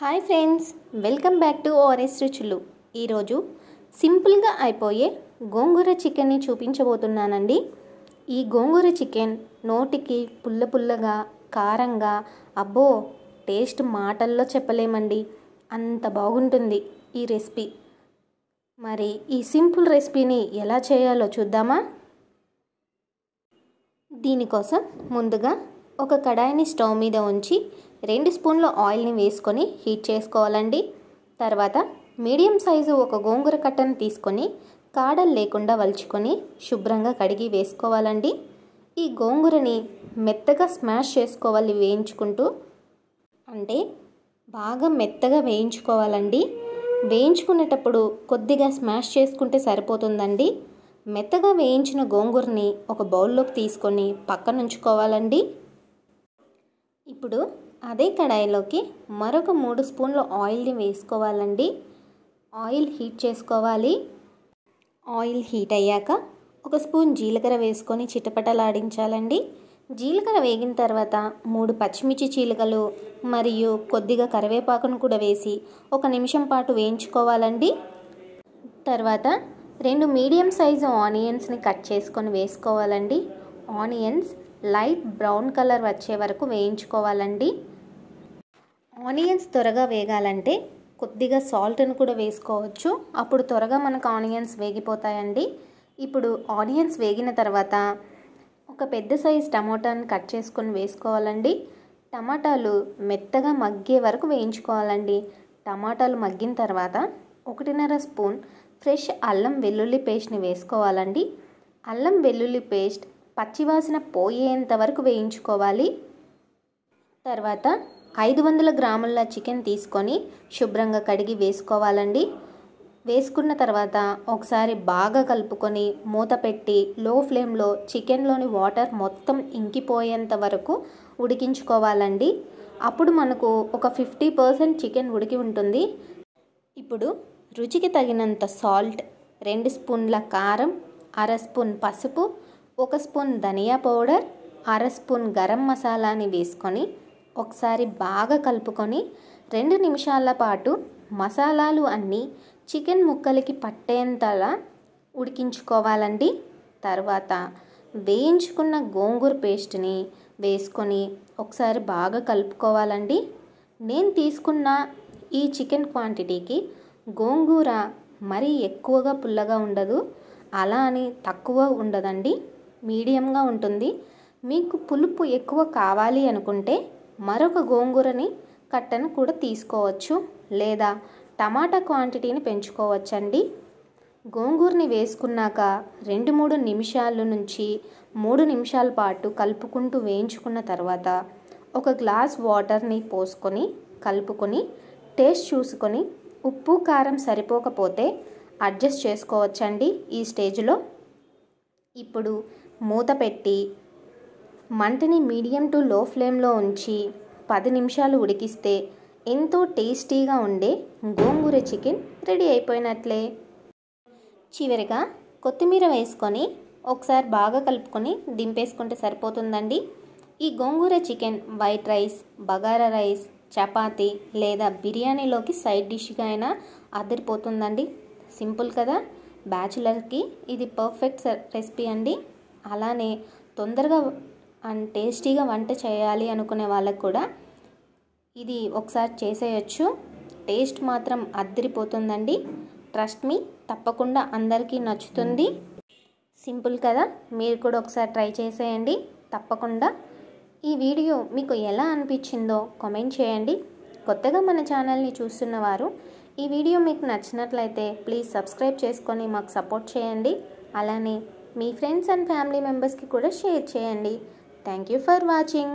Hi friends, welcome back to ORS రుచులు. ఈరోజు సింపుల్గా అయిపోయే గోంగూర చికెన్ని చూపించబోతున్నానండి. ఈ గోంగూర చికెన్ నోటికి పుల్ల పుల్లగా, కారంగా, అబ్బో టేస్ట్ మాటల్లో చెప్పలేమండి, అంత బాగుంటుంది ఈ రెసిపీ. మరి ఈ సింపుల్ రెసిపీని ఎలా చేయాలో చూద్దామా? దీనికోసం ముందుగా ఒక కడాయిని స్టవ్ మీద ఉంచి 2 స్పూన్ల ఆయిల్ని వేసుకొని హీట్ చేసుకోవాలండి. తర్వాత మీడియం సైజు ఒక గోంగూర కట్టను తీసుకొని కాడలు లేకుండా వలుచుకొని శుభ్రంగా కడిగి వేసుకోవాలండి. ఈ గోంగూరని మెత్తగా స్మాష్ చేసుకోవాలి, వేయించుకుంటూ, అంటే బాగా మెత్తగా వేయించుకోవాలండి. వేయించుకునేటప్పుడు కొద్దిగా స్మాష్ చేసుకుంటే సరిపోతుందండి. మెత్తగా వేయించిన గోంగూరని ఒక బౌల్లోకి తీసుకొని పక్కన ఉంచుకోవాలండి. ఇప్పుడు అదే కడాయిలోకి మరొక 3 స్పూన్ల ఆయిల్ని వేసుకోవాలండి. ఆయిల్ హీట్ చేసుకోవాలి. ఆయిల్ హీట్ అయ్యాక 1 స్పూన్ జీలకర్ర వేసుకొని చిటపటలాడించాలండి. జీలకర్ర వేగిన తర్వాత 3 పచ్చిమిర్చి చీలికలు మరియు కొద్దిగా కరివేపాకును కూడా వేసి 1 నిమిషం పాటు వేయించుకోవాలండి. తర్వాత 2 మీడియం సైజు ఆనియన్స్ని కట్ చేసుకొని వేసుకోవాలండి. ఆనియన్స్ లైట్ బ్రౌన్ కలర్ వచ్చే వరకు వేయించుకోవాలండి. ఆనియన్స్ త్వరగా వేగాలంటే కొద్దిగా సాల్ట్ను కూడా వేసుకోవచ్చు, అప్పుడు త్వరగా మనకు ఆనియన్స్ వేగిపోతాయండి. ఇప్పుడు ఆనియన్స్ వేగిన తర్వాత ఒక పెద్ద సైజ్ టమాటాను కట్ చేసుకొని వేసుకోవాలండి. టమాటాలు మెత్తగా మగ్గే వరకు వేయించుకోవాలండి. టమాటాలు మగ్గిన తర్వాత 1.5 స్పూన్ ఫ్రెష్ అల్లం వెల్లుల్లి పేస్ట్ని వేసుకోవాలండి. అల్లం వెల్లుల్లి పేస్ట్ పచ్చివాసన పోయేంత వరకు వేయించుకోవాలి. తర్వాత 500 గ్రాముల చికెన్ తీసుకొని శుభ్రంగా కడిగి వేసుకోవాలండి. వేసుకున్న తర్వాత ఒకసారి బాగా కలుపుకొని మూత పెట్టి లో ఫ్లేమ్లో చికెన్లోని వాటర్ మొత్తం ఇంకిపోయేంత వరకు ఉడికించుకోవాలండి. అప్పుడు మనకు ఒక 50% చికెన్ ఉడికి ఉంటుంది. ఇప్పుడు రుచికి తగినంత సాల్ట్, 2 స్పూన్ల కారం, 1/2 స్పూన్ పసుపు, 1 స్పూన్ ధనియా పౌడర్, 1/2 స్పూన్ గరం మసాలాని వేసుకొని ఒకసారి బాగా కలుపుకొని 2 నిమిషాల పాటు మసాలాలు అన్నీ చికెన్ ముక్కలకి పట్టేంతలా ఉడికించుకోవాలండి. తర్వాత వేయించుకున్న గోంగూర పేస్ట్ని వేసుకొని ఒకసారి బాగా కలుపుకోవాలండి. నేను తీసుకున్న ఈ చికెన్ క్వాంటిటీకి గోంగూర మరీ ఎక్కువగా పుల్లగా ఉండదు, అలా అని తక్కువ ఉండదండి, మీడియంగా ఉంటుంది. మీకు పులుపు ఎక్కువ కావాలి అనుకుంటే మరొక గోంగూరని కట్టను కూడా తీసుకోవచ్చు, లేదా టమాటా క్వాంటిటీని పెంచుకోవచ్చండి. గోంగూరని వేసుకున్నాక 2-3 నిమిషాల నుంచి 3 నిమిషాల పాటు కలుపుకుంటూ వేయించుకున్న తర్వాత 1 గ్లాస్ వాటర్ని పోసుకొని కలుపుకొని టేస్ట్ చూసుకొని ఉప్పు కారం సరిపోకపోతే అడ్జస్ట్ చేసుకోవచ్చండి ఈ స్టేజ్లో. ఇప్పుడు మూత పెట్టి మంటని మీడియం టు లో ఫ్లేమ్లో ఉంచి 10 నిమిషాలు ఉడికిస్తే ఎంతో టేస్టీగా ఉండే గోంగూర చికెన్ రెడీ అయిపోయినట్లే. చివరిగా కొత్తిమీర వేసుకొని ఒకసారి బాగా కలుపుకొని దింపేసుకుంటే సరిపోతుందండి. ఈ gongura chicken white rice, bagara rice, chapati లేదా బిర్యానీలోకి సైడ్ డిష్గా అయినా అదిరిపోతుందండి. సింపుల్ కదా, బ్యాచులర్కి ఇది పర్ఫెక్ట్ రెసిపీ అండి. అలానే తొందరగా అండ్ టేస్టీగా వంట చేయాలి అనుకునే వాళ్ళకు కూడా ఇది ఒకసారి చేసేయచ్చు. టేస్ట్ మాత్రం అదిరిపోతుందండి. ట్రస్ట్ మీ, తప్పకుండా అందరికీ నచ్చుతుంది. సింపుల్ కదా, మీరు కూడా ఒకసారి ట్రై చేసేయండి తప్పకుండా. ఈ వీడియో మీకు ఎలా అనిపించిందో కామెంట్ చేయండి. కొత్తగా మన ఛానల్ని చూస్తున్నవారు ఈ వీడియో మీకు నచ్చినట్లయితే ప్లీజ్ సబ్స్క్రైబ్ చేసుకొని మాకు సపోర్ట్ చేయండి. అలానే మీ ఫ్రెండ్స్ అండ్ ఫ్యామిలీ మెంబర్స్కి కూడా షేర్ చేయండి. Thank you for watching.